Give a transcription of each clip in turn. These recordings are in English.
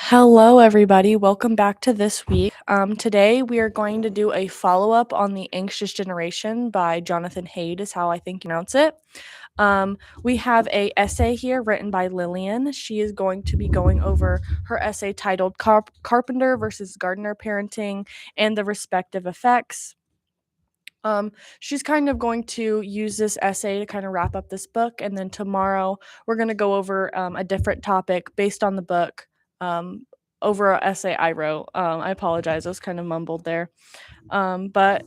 Hello, everybody. Welcome back to This Week. Today, we are going to do a follow-up on The Anxious Generation by Jonathan Haidt, is how I think you pronounce it. We have a essay here written by Lillian. She is going to be going over her essay titled Carpenter versus Gardener Parenting and the Respective Effects. She's kind of going to use this essay to kind of wrap up this book, and then tomorrow we're going to go over a different topic based on the book um, over an essay I wrote. I apologize, I was kind of mumbled there. But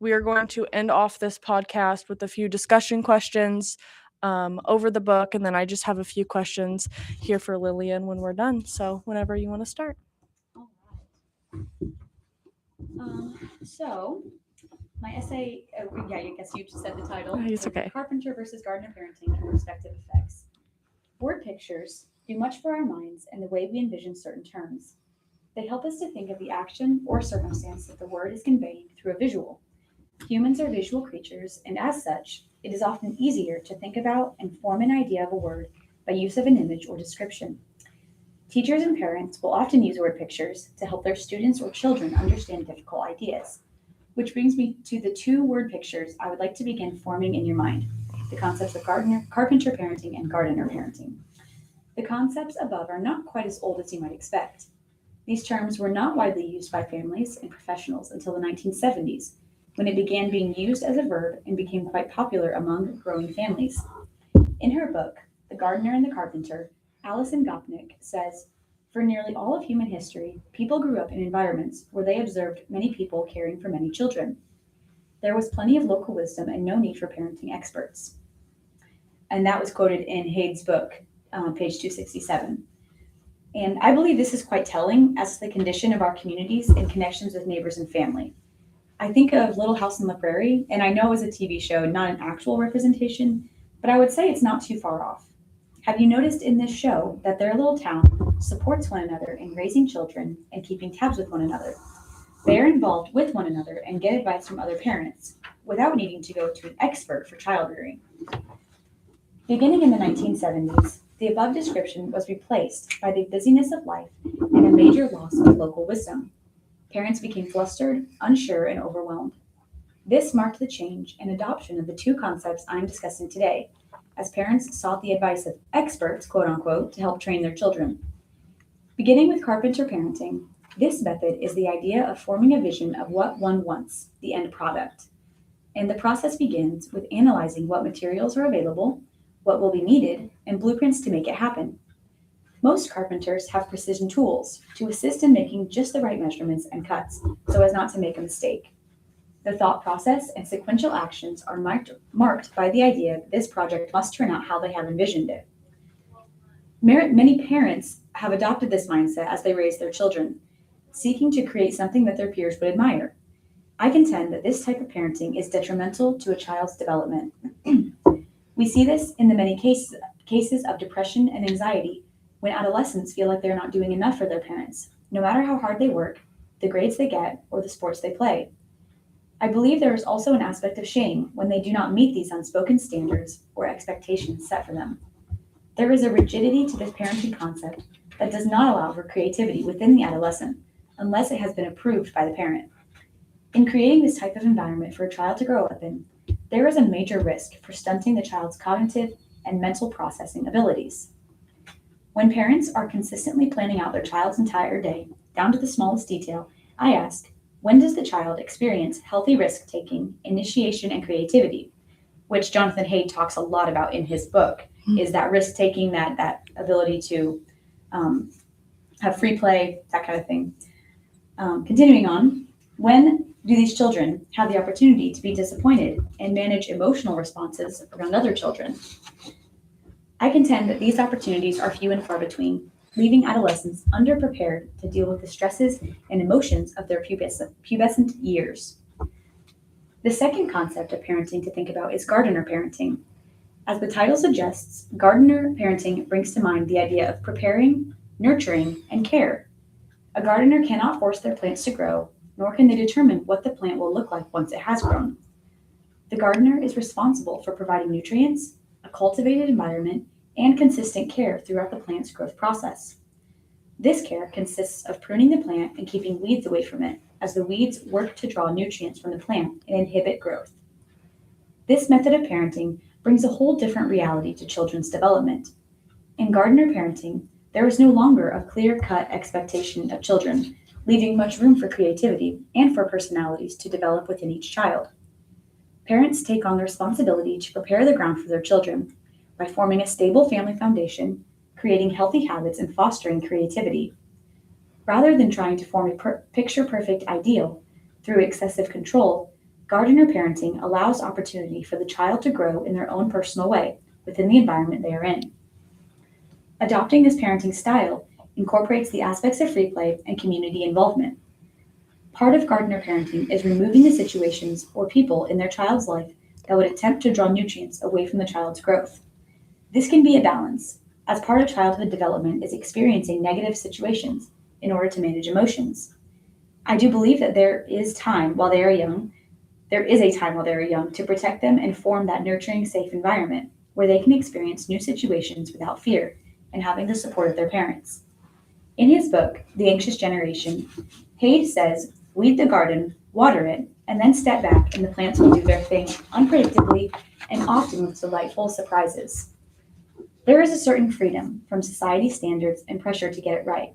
we are going to end off this podcast with a few discussion questions over the book, and then I just have a few questions here for Lillian when we're done. So whenever you want to start. All right. So my essay, I guess you just said the title. It's okay. Carpenter versus Gardener Parenting and Respective Effects. Word pictures do much for our minds and the way we envision certain terms. They help us to think of the action or circumstance that the word is conveying through a visual. Humans are visual creatures, and as such, it is often easier to think about and form an idea of a word by use of an image or description. Teachers and parents will often use word pictures to help their students or children understand difficult ideas. Which brings me to the two word pictures I would like to begin forming in your mind, the concepts of carpenter parenting and gardener parenting. The concepts above are not quite as old as you might expect. These terms were not widely used by families and professionals until the 1970s, when it began being used as a verb and became quite popular among growing families. In her book, The Gardener and the Carpenter, Alison Gopnik says, for nearly all of human history, people grew up in environments where they observed many people caring for many children. There was plenty of local wisdom and no need for parenting experts. And that was quoted in Haidt's book, page 267. And I believe this is quite telling as to the condition of our communities and connections with neighbors and family. I think of Little House on the Prairie, and I know it was a TV show, not an actual representation, but I would say it's not too far off. Have you noticed in this show that their little town supports one another in raising children and keeping tabs with one another? They are involved with one another and get advice from other parents without needing to go to an expert for child rearing. Beginning in the 1970s, the above description was replaced by the busyness of life and a major loss of local wisdom. Parents became flustered, unsure, and overwhelmed. This marked the change and adoption of the two concepts I'm discussing today, as parents sought the advice of experts, quote unquote, to help train their children. Beginning with carpenter parenting, this method is the idea of forming a vision of what one wants, the end product. And the process begins with analyzing what materials are available, what will be needed, and blueprints to make it happen. Most carpenters have precision tools to assist in making just the right measurements and cuts so as not to make a mistake. The thought process and sequential actions are marked by the idea that this project must turn out how they have envisioned it. Many parents have adopted this mindset as they raise their children, seeking to create something that their peers would admire. I contend that this type of parenting is detrimental to a child's development. We see this in the many cases of depression and anxiety when adolescents feel like they're not doing enough for their parents, no matter how hard they work, the grades they get, or the sports they play. I believe there is also an aspect of shame when they do not meet these unspoken standards or expectations set for them. There is a rigidity to this parenting concept that does not allow for creativity within the adolescent unless it has been approved by the parent. In creating this type of environment for a child to grow up in, there is a major risk for stunting the child's cognitive and mental processing abilities. When parents are consistently planning out their child's entire day, down to the smallest detail, I ask, when does the child experience healthy risk-taking, initiation, and creativity? Which Jonathan Haidt talks a lot about in his book, is that risk-taking, that ability to have free play, that kind of thing. Continuing on, when do these children have the opportunity to be disappointed and manage emotional responses around other children? I contend that these opportunities are few and far between, leaving adolescents underprepared to deal with the stresses and emotions of their pubescent years. The second concept of parenting to think about is gardener parenting. As the title suggests, gardener parenting brings to mind the idea of preparing, nurturing, and care. A gardener cannot force their plants to grow, nor can they determine what the plant will look like once it has grown. The gardener is responsible for providing nutrients, a cultivated environment, and consistent care throughout the plant's growth process. This care consists of pruning the plant and keeping weeds away from it, as the weeds work to draw nutrients from the plant and inhibit growth. This method of parenting brings a whole different reality to children's development. In gardener parenting, there is no longer a clear cut expectation of children, leaving much room for creativity and for personalities to develop within each child. Parents take on the responsibility to prepare the ground for their children by forming a stable family foundation, creating healthy habits, and fostering creativity. Rather than trying to form a picture perfect ideal through excessive control, gardener parenting allows opportunity for the child to grow in their own personal way within the environment they are in. Adopting this parenting style incorporates the aspects of free play and community involvement. Part of gardener parenting is removing the situations or people in their child's life that would attempt to draw nutrients away from the child's growth. This can be a balance, as part of childhood development is experiencing negative situations in order to manage emotions. I do believe that there is a time while they are young to protect them and form that nurturing, safe environment where they can experience new situations without fear and having the support of their parents. In his book, The Anxious Generation, Haid says, weed the garden, water it, and then step back and the plants will do their thing unpredictably and often with delightful surprises. There is a certain freedom from society standards and pressure to get it right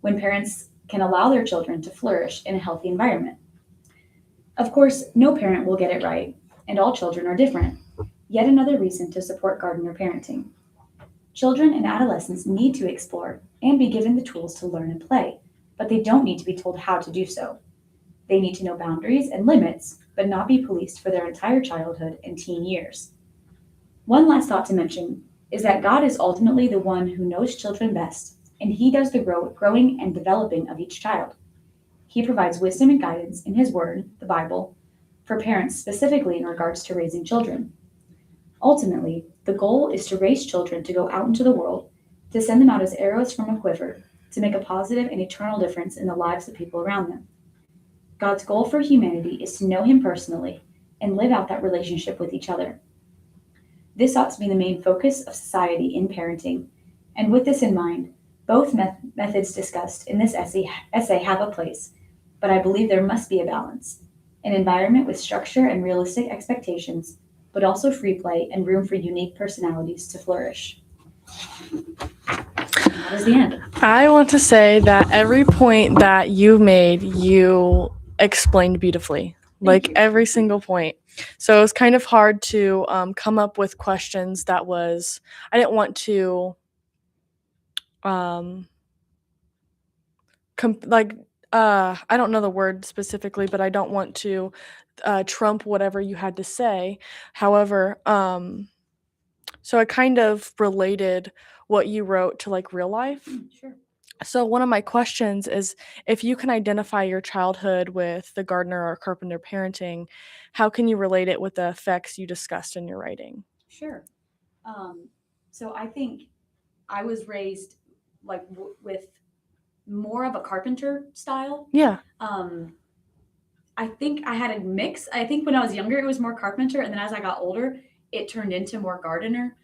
when parents can allow their children to flourish in a healthy environment. Of course, no parent will get it right, and all children are different. Yet another reason to support gardener parenting. Children and adolescents need to explore and be given the tools to learn and play, but they don't need to be told how to do so. They need to know boundaries and limits, but not be policed for their entire childhood and teen years. One last thought to mention is that God is ultimately the one who knows children best, and He does the growing and developing of each child. He provides wisdom and guidance in His Word, the Bible, for parents specifically in regards to raising children. Ultimately, the goal is to raise children to go out into the world, to send them out as arrows from a quiver, to make a positive and eternal difference in the lives of people around them. God's goal for humanity is to know Him personally and live out that relationship with each other. This ought to be the main focus of society in parenting, and with this in mind, both methods discussed in this essay have a place, but I believe there must be a balance, an environment with structure and realistic expectations, but also free play and room for unique personalities to flourish. That is the end. I want to say that every point that you made, you explained beautifully, like you. every single point. So it was kind of hard to come up with questions that was, I didn't want to, I don't know the word specifically, but I don't want to trump whatever you had to say. However, so I kind of related what you wrote to like real life. Sure. So one of my questions is if you can identify your childhood with the gardener or carpenter parenting, how can you relate it with the effects you discussed in your writing? Sure. So I think I was raised like with more of a carpenter style. Yeah. I think I had a mix. I think when I was younger, it was more carpenter, and then as I got older, it turned into more gardener,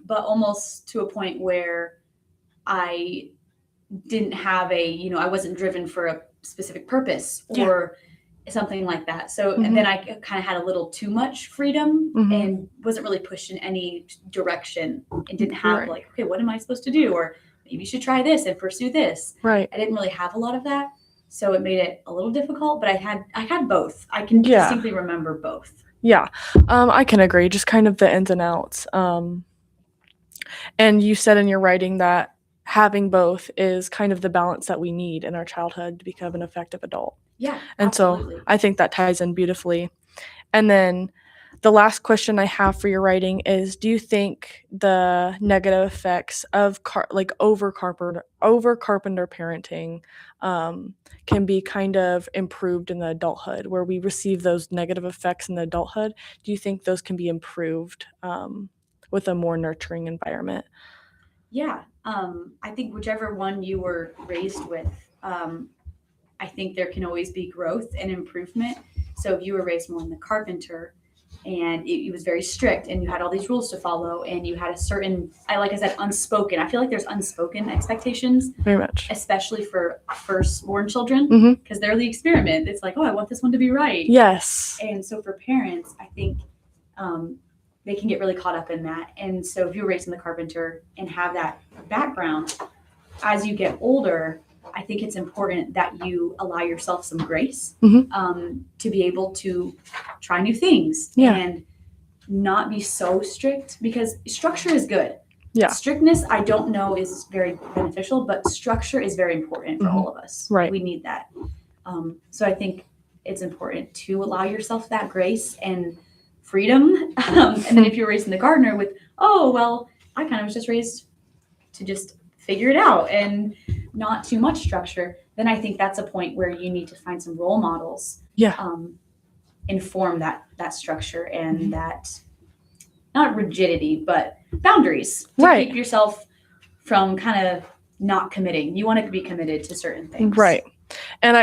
but almost to a point where I didn't have I wasn't driven for a specific purpose or something like that. So, and then I kind of had a little too much freedom and wasn't really pushed in any direction and didn't have like, okay, what am I supposed to do? Or maybe you should try this and pursue this. Right. I didn't really have a lot of that. So it made it a little difficult, but I had both. I can distinctly remember both. Yeah. I can agree. Just kind of the ins and outs. And you said in your writing that having both is kind of the balance that we need in our childhood to become an effective adult. Yeah. And absolutely. so I think that ties in beautifully. And then the last question I have for your writing is, do you think the negative effects of over carpenter parenting can be kind of improved in the adulthood, where we receive those negative effects in the adulthood? Do you think those can be improved with a more nurturing environment? Yeah. I think whichever one you were raised with, I think there can always be growth and improvement. So if you were raised more in the carpenter and it was very strict, and you had all these rules to follow, and you had a certain, like I said, unspoken. I feel like there's unspoken expectations, Very much. especially for firstborn children, Mhm. because they're the experiment. It's like, oh, I want this one to be right. Yes. And so for parents, I think they can get really caught up in that. And so if you're raised in the Carpenter and have that background, as you get older, I think it's important that you allow yourself some grace to be able to try new things and not be so strict, because structure is good. Yeah. Strictness, I don't know, is very beneficial, but structure is very important for all of us. Right. We need that. So I think it's important to allow yourself that grace and freedom. And then if you're raised in the gardener with, oh, well, I kind of was just raised to just figure it out and not too much structure, then I think that's a point where you need to find some role models. Inform that structure and that, not rigidity, but boundaries to keep yourself from kind of not committing. You want to be committed to certain things. Right. And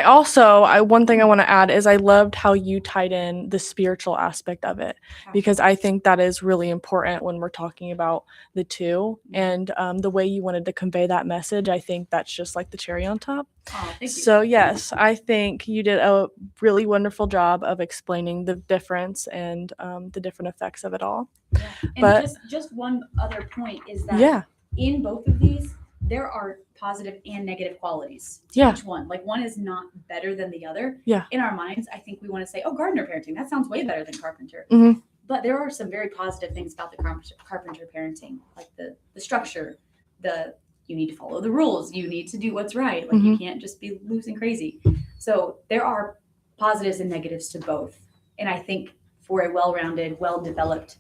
one thing I want to add is I loved how you tied in the spiritual aspect of it, because I think that is really important when we're talking about the two, and the way you wanted to convey that message, I think that's just like the cherry on top. Oh, thank you. So yes, I think you did a really wonderful job of explaining the difference and the different effects of it all. Yeah. And just one other point is that in both of these, there are positive and negative qualities to each one. Like, one is not better than the other. Yeah. In our minds, I think we want to say, oh, gardener parenting, that sounds way better than Carpenter. Mm-hmm. But there are some very positive things about the Carpenter parenting, like the structure, you need to follow the rules, you need to do what's right. Like, you can't just be loose and crazy. So there are positives and negatives to both. And I think for a well-rounded, well-developed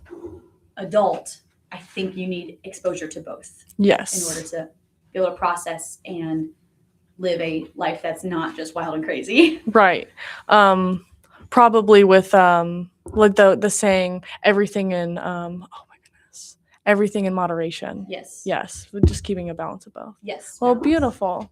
adult, I think you need exposure to both. Yes. In order to be able to process and live a life that's not just wild and crazy. Right. Probably with like the saying, everything in everything in moderation. Yes. Yes. Just keeping a balance of both. Yes. Well, beautiful.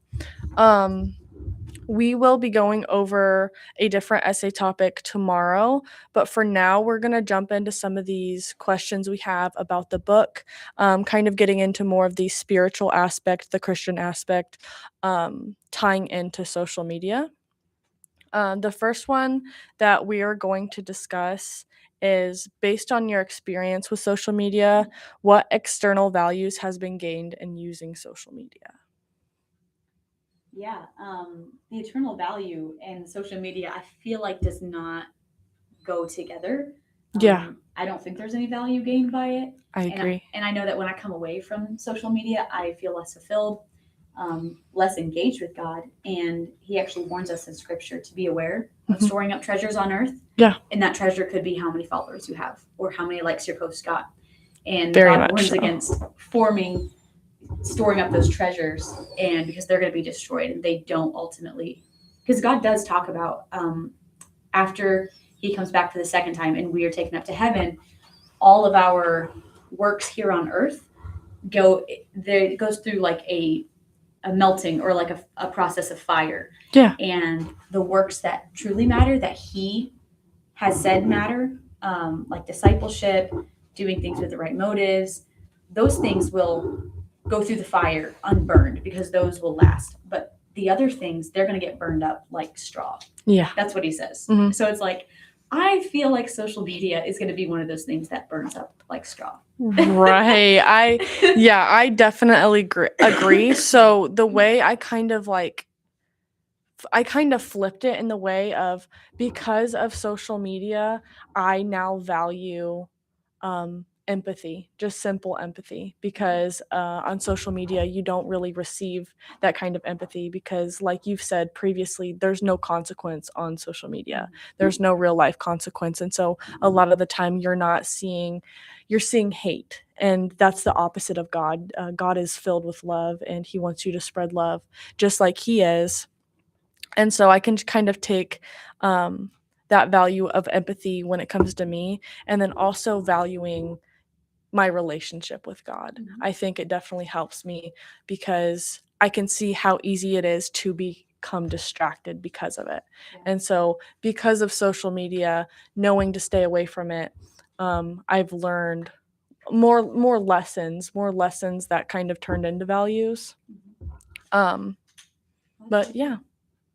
We will be going over a different essay topic tomorrow, but for now, we're going to jump into some of these questions we have about the book, kind of getting into more of the spiritual aspect, the Christian aspect, tying into social media. The first one that we are going to discuss is, based on your experience with social media, what external values has been gained in using social media? Yeah, the eternal value and social media, I feel like, does not go together. I don't think there's any value gained by it. I agree. And I know that when I come away from social media, I feel less fulfilled, less engaged with God. And he actually warns us in scripture to be aware of storing up treasures on earth. Yeah. And that treasure could be how many followers you have or how many likes your post got. And Very God much warns so. against storing up those treasures, and because they're going to be destroyed, and they don't ultimately, because God does talk about after he comes back for the second time and we are taken up to heaven, all of our works here on earth it goes through like a melting, or like a process of fire. Yeah. And the works that truly matter, that he has said matter, like discipleship, doing things with the right motives, those things will go through the fire unburned, because those will last. But the other things, they're going to get burned up like straw. Yeah. That's what he says. Mm-hmm. So it's like, I feel like social media is going to be one of those things that burns up like straw. Right. I definitely agree. So the way I kind of flipped it in the way of, because of social media, I now value empathy, just simple empathy, because on social media you don't really receive that kind of empathy, because, like you've said previously, there's no consequence on social media. There's no real life consequence, and so a lot of the time you're seeing hate, and that's the opposite of God. God is filled with love, and he wants you to spread love just like he is. And so I can kind of take that value of empathy when it comes to me, and then also valuing my relationship with God. I think it definitely helps me, because I can see how easy it is to become distracted because of it. Yeah. And so because of social media, knowing to stay away from it, I've learned more lessons that kind of turned into values. Well, that's But really yeah, good.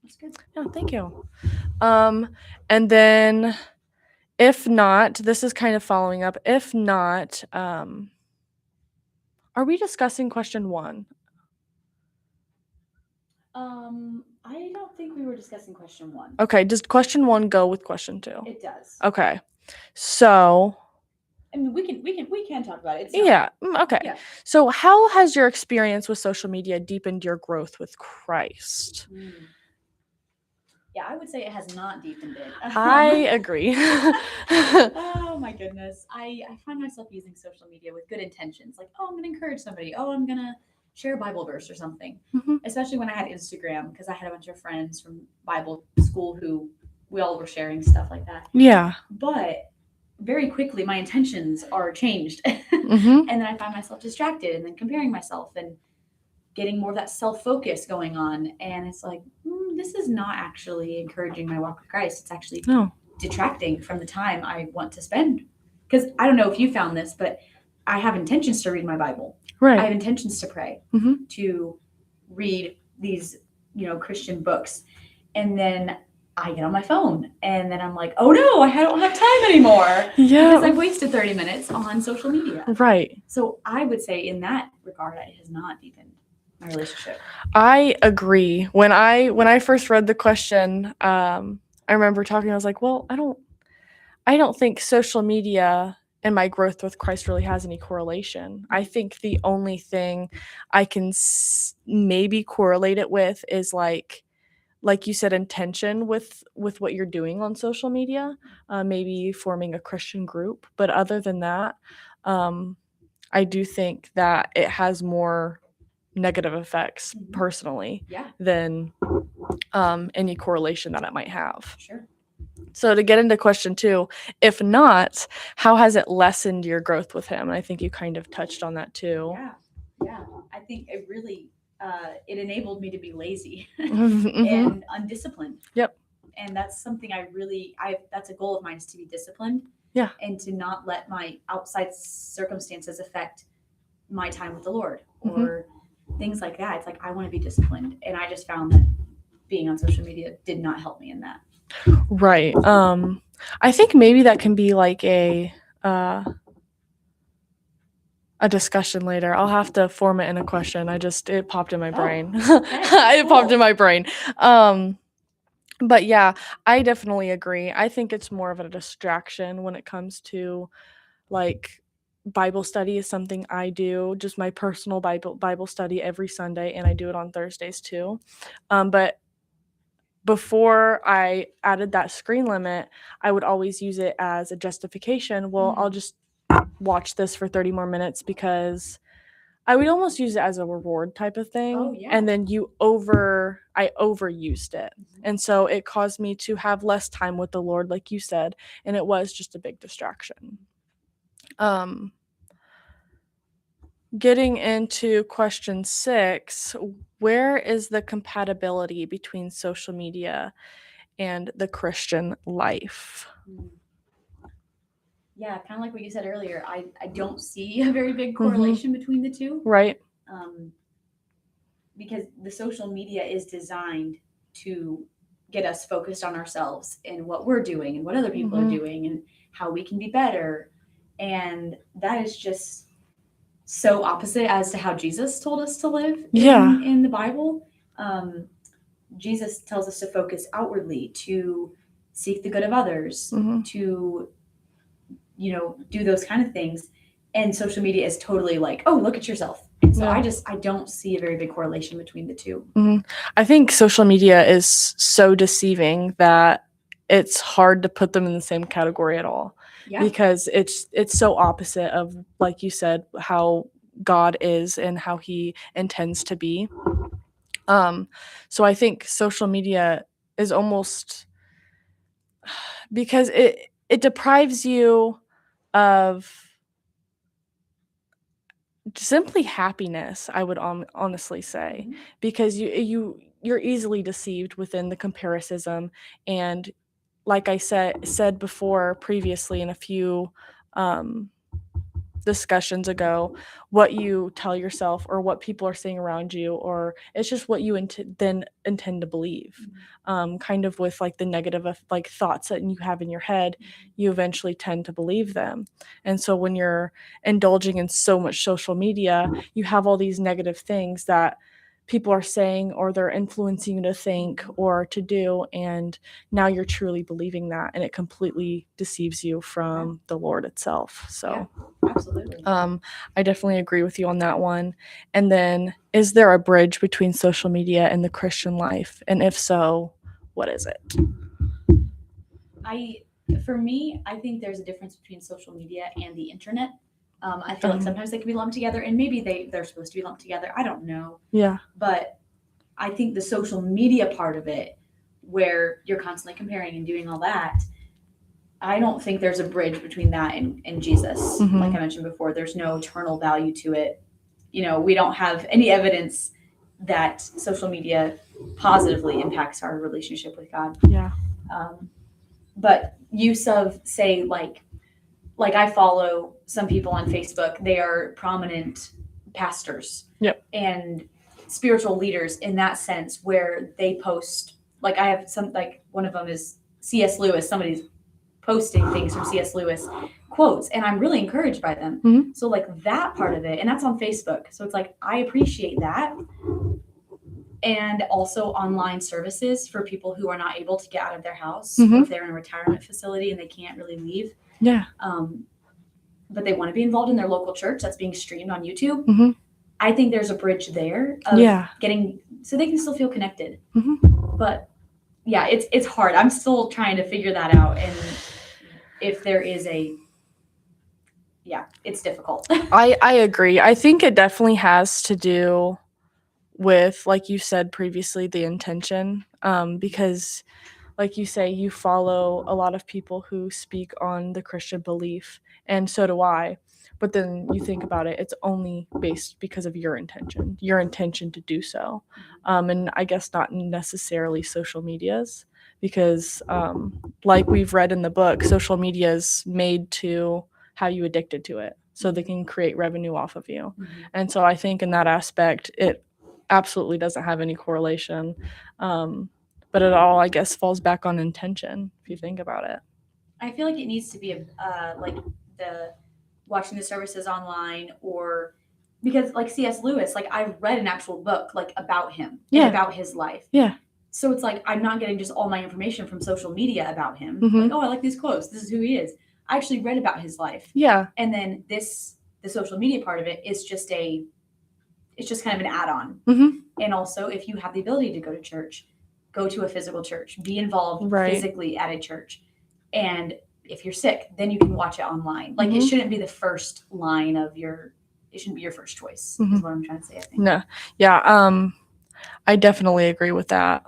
That's good. yeah, thank you. And then if not, this is kind of following up. If not, are we discussing question 1? I don't think we were discussing question 1. Okay, does question 1 go with question 2? It does. Okay. So, I mean, we can talk about it. It's yeah, okay. Yeah. So, how has your experience with social media deepened your growth with Christ? Yeah, I would say it has not deepened it. I agree. Oh my goodness. I find myself using social media with good intentions. Like, oh, I'm going to encourage somebody. Oh, I'm going to share a Bible verse or something. Mhm. Especially when I had Instagram, because I had a bunch of friends from Bible school who we all were sharing stuff like that. Yeah. But very quickly, my intentions are changed. Mhm. And then I find myself distracted and then comparing myself and getting more of that self focus going on. And it's like, this is not actually encouraging my walk with Christ. It's actually No. detracting from the time I want to spend. Because I don't know if you found this, but I have intentions to read my Bible. Right. I have intentions to pray, to read these, Christian books. And then I get on my phone and then I'm like, oh no, I don't have time anymore. Yeah. Because I've wasted 30 minutes on social media. Right. So I would say in that regard, it has not deepened my relationship. I agree. When I first read the question, I remember talking. I was like, "Well, I don't think social media and my growth with Christ really has any correlation. I think the only thing I can maybe correlate it with is like you said, intention with what you're doing on social media, maybe forming a Christian group. But other than that, I do think that it has more negative effects personally than any correlation that it might have. Sure. So to get into question 2, if not, how has it lessened your growth with him? And I think you kind of touched on that too. Yeah. I think it really it enabled me to be lazy Mhm. and undisciplined. Yep. And that's something that's a goal of mine, is to be disciplined. Yeah. And to not let my outside circumstances affect my time with the Lord or things like that. It's like I want to be disciplined, and I just found that being on social media did not help me in that. Right. I think maybe that can be like a discussion later. I'll have to form it in a question. It popped in my brain. Okay, It popped in my brain. But yeah, I definitely agree. I think it's more of a distraction when it comes to like Bible study is something I do, just my personal Bible study every Sunday, and I do it on Thursdays too. But before I added that screen limit, I would always use it as a justification. Well, I'll just watch this for 30 more minutes because I would almost use it as a reward type of thing. Oh, yeah. And then I overused it. And so it caused me to have less time with the Lord, like you said, and it was just a big distraction. Getting into question 6, where is the compatibility between social media and the Christian life? Yeah, kind of like what you said earlier. I don't see a very big correlation between the two. Right. Because the social media is designed to get us focused on ourselves and what we're doing and what other people are doing and how we can be better. And that is just so opposite as to how Jesus told us to live in the Bible. Jesus tells us to focus outwardly, to seek the good of others, to, do those kind of things. And social media is totally like, oh, look at yourself. And so I don't see a very big correlation between the two. I think social media is so deceiving that it's hard to put them in the same category at all. Yeah. Because it's so opposite of, like you said, how God is and how he intends to be. So I think social media is almost, because it deprives you of simply happiness, I would honestly say, because you're easily deceived within the comparison. And like I said before previously in a few discussions ago, what you tell yourself or what people are saying around you, or it's just what you then intend to believe. Kind of with like the negative like thoughts that you have in your head, you eventually tend to believe them. And so when you're indulging in so much social media, you have all these negative things that people are saying or they're influencing you to think or to do, and now you're truly believing that, and it completely deceives you from the Lord itself. So Absolutely. I definitely agree with you on that one. And then, is there a bridge between social media and the Christian life? And if so, what is it? For me, I think there's a difference between social media and the internet. I feel like sometimes they can be lumped together, and maybe they're supposed to be lumped together. I don't know. Yeah. But I think the social media part of it, where you're constantly comparing and doing all that, I don't think there's a bridge between that and Jesus. Mhm. Like I mentioned before, there's no eternal value to it. We don't have any evidence that social media positively impacts our relationship with God. Yeah. But use of, say, like I follow some people on Facebook. They are prominent pastors. Yep. And spiritual leaders in that sense, where they post, like I have some, like one of them is C.S. Lewis. Somebody's posting things from C.S. Lewis quotes, and I'm really encouraged by them. Mhm. So like that part of it, and that's on Facebook. So it's like I appreciate that. And also online services for people who are not able to get out of their house, or if they're in a retirement facility and they can't really leave. Yeah. But they want to be involved in their local church that's being streamed on YouTube. Mhm. I think there's a bridge there of getting, so they can still feel connected. But yeah, it's hard. I'm still trying to figure that out. And if there is it's difficult. I agree. I think it definitely has to do with, like you said previously, the intention. Because like you say, you follow a lot of people who speak on the Christian belief, and so do I. But then you think about it, it's only based because of your intention to do so. And I guess not necessarily social media's, because like we've read in the book, social media is made to have you addicted to it so they can create revenue off of you. And so I think in that aspect, it absolutely doesn't have any correlation. But it all, I guess, falls back on intention if you think about it. I feel like it needs to be like the watching the services online, or because like C.S. Lewis, like I've read an actual book like about him, and about his life. Yeah. So it's like I'm not getting just all my information from social media about him. Like, oh, I like these quotes. This is who he is. I actually read about his life. Yeah. And then the social media part of it is just it's just kind of an add-on. And also, if you have the ability to go to church, go to a physical church, be involved physically at a church. And if you're sick, then you can watch it online. Like it shouldn't be the first line of it shouldn't be your first choice, is what I'm trying to say, I think. No. Yeah. I definitely agree with that,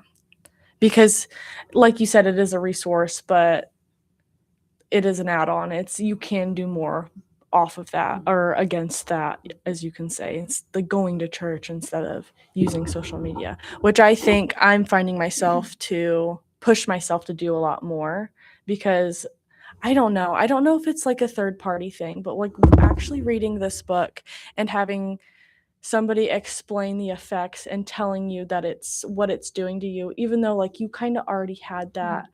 because like you said, it is a resource, but it is an add-on. You can do more off of that or against that, as you can say. It's the going to church instead of using social media, which I think I'm finding myself to push myself to do a lot more, because I don't know if it's like a third party thing, but like actually reading this book and having somebody explain the effects and telling you that it's what it's doing to you, even though like you kind of already had that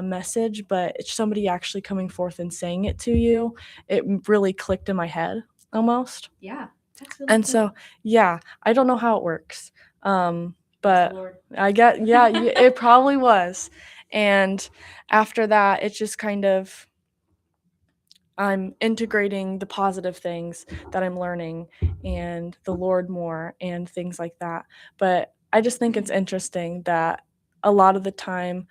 message, but it's somebody actually coming forth and saying it to you, it really clicked in my head almost. Yeah, that's really and cool. So yeah, I don't know how it works, but I get it probably was. And after that, it's just kind of, I'm integrating the positive things that I'm learning and the Lord more and things like that. But I just think it's interesting that a lot of the time,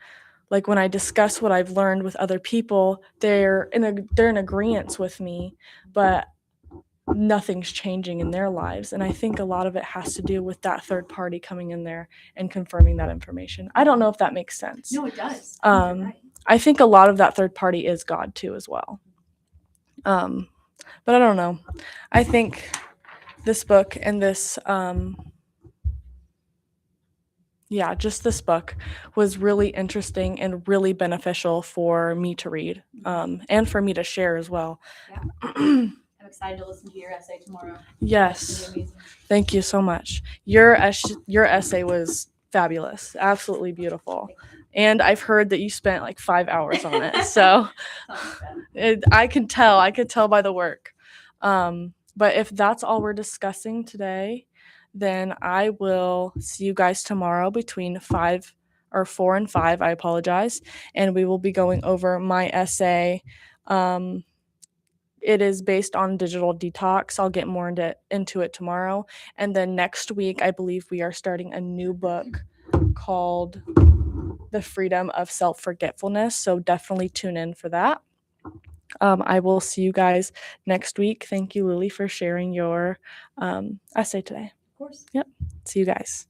like when I discuss what I've learned with other people, they're in agreement with me, but nothing's changing in their lives. And I think a lot of it has to do with that third party coming in there and confirming that information. I don't know if that makes sense. No, it does. I think a lot of that third party is God too as well. But I don't know. I think this book and this Yeah, just this book was really interesting and really beneficial for me to read, and for me to share as well. Yeah. I'm excited to listen to your essay tomorrow. Yes. Amazing. Thank you so much. Your essay was fabulous, absolutely beautiful. And I've heard that you spent like 5 hours on it. So I could tell by the work. But if that's all we're discussing today, then I will see you guys tomorrow between 4 and 5. I apologize. And we will be going over my essay. It is based on digital detox. I'll get more into it tomorrow. And then next week, I believe we are starting a new book called The Freedom of Self-Forgetfulness. So definitely tune in for that. I will see you guys next week. Thank you, Lily, for sharing your essay today. Of course. Yep. See you guys.